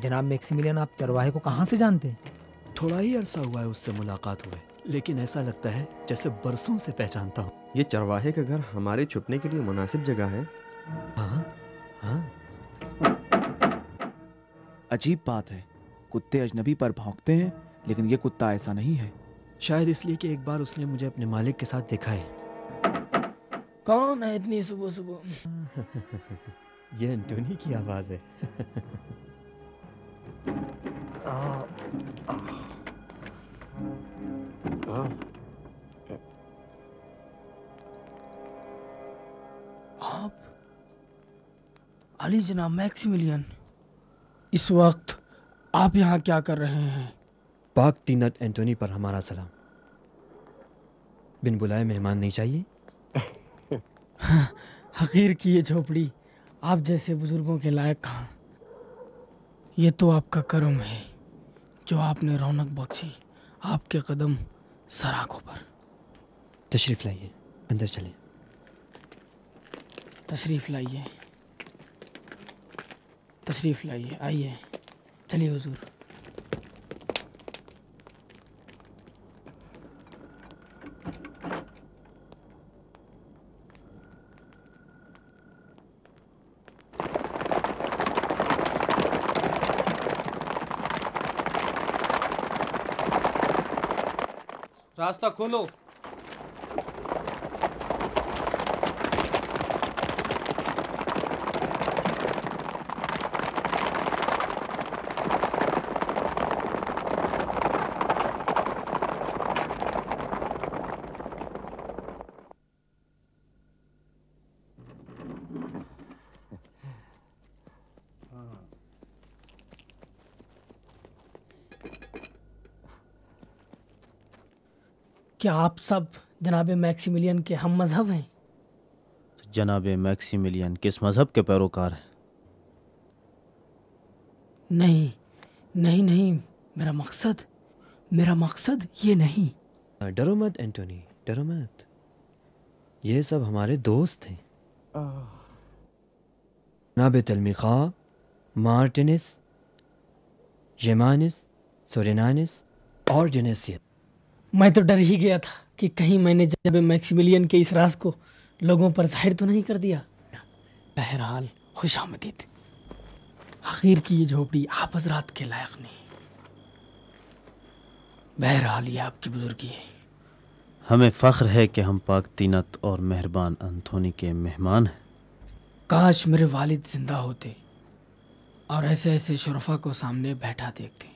जनाब मैक्सिमिलियन, आप चरवाहे को कहाँ से जानते हैं? थोड़ा ही अरसा हुआ है उससे मुलाकात हुए, लेकिन ऐसा लगता है जैसे बरसों से पहचानता हूँ। ये चरवाहे का घर हमारे छुपने के लिए मुनासिब जगह है। हाँ हाँ। अजीब बात है, कुत्ते अजनबी पर भौंकते हैं, लेकिन ये कुत्ता ऐसा नहीं है। शायद इसलिए कि एक बार उसने मुझे अपने मालिक के साथ देखा है। कौन है इतनी सुबह सुबह? ये एंटोनी की आवाज है। आप अली जनाब मैक्सिमिलियन, इस वक्त आप यहाँ क्या कर रहे हैं? पाक तीनत एंटोनी पर हमारा सलाम। बिन बुलाए मेहमान नहीं चाहिए। हकीर की ये झोपड़ी आप जैसे बुजुर्गों के लायक कहाँ। ये तो आपका करम है जो आपने रौनक बख्शी आपके कदम सराखों पर। तशरीफ लाइए, अंदर चलें। तशरीफ लाइए, तशरीफ लाइए, आइए, चलिए हुजूर। रास्ता खोलो। क्या आप सब जनाबे मैक्सिमिलियन के हम मजहब हैं? जनाबे मैक्सिमिलियन किस मजहब के पैरोकार हैं? नहीं नहीं नहीं, मेरा मकसद ये नहीं। डरो मत एंटोनी, डरो मत। ये सब हमारे दोस्त हैं। जनाब तलमिखा, मार्टिनिस, येमानिस, सोरेनानिस और जेनेसियस। मैं तो डर ही गया था कि कहीं मैंने जनाबे मैक्सिमिलियन के इस राज को लोगों पर जाहिर तो नहीं कर दिया। बहरहाल खुशामदीद। आखिर की ये झोपड़ी आप हजरात के लायक नहीं। बहरहाल ये आपकी बुजुर्गी है। हमें फ़ख्र है कि हम पाक तीनत और मेहरबान एंथोनी के मेहमान हैं। काश मेरे वालिद जिंदा होते और ऐसे ऐसे शरफा को सामने बैठा देखते।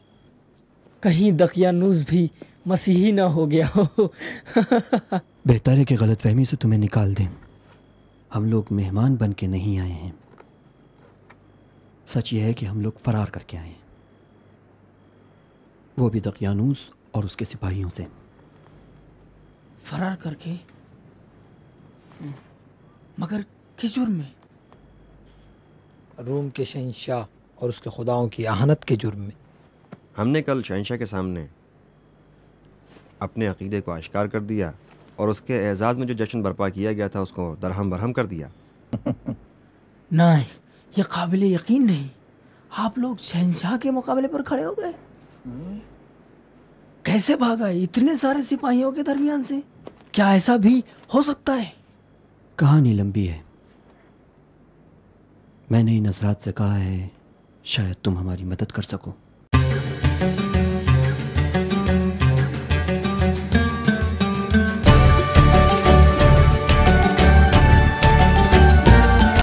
कहीं दकियानूस भी मसीही ना हो गया हो। बेहतर है कि गलतफहमी से तुम्हें निकाल दें। हम लोग मेहमान बन के नहीं आए हैं। सच यह है कि हम लोग फरार करके आए हैं, वो भी दकियानूस और उसके सिपाहियों से। फरार करके? मगर किस जुर्म में? रूम के शहंशाह और उसके खुदाओं की आहनत के जुर्म में। हमने कल शहंशाह के सामने अपने अकीदे को आश्कार कर दिया और उसके एजाज़ में जो जश्न बर्पा किया गया था उसको दरहम बरहम कर दिया। नहीं, ये काबिल यकीन नहीं। आप लोग शहंशाह के मुकाबले पर खड़े हो गए। कैसे भागा इतने सारे सिपाहियों के दरमियान से? क्या ऐसा भी हो सकता है? कहानी लंबी है। मैंने इन हज़रात से कहा है शायद तुम हमारी मदद कर सको।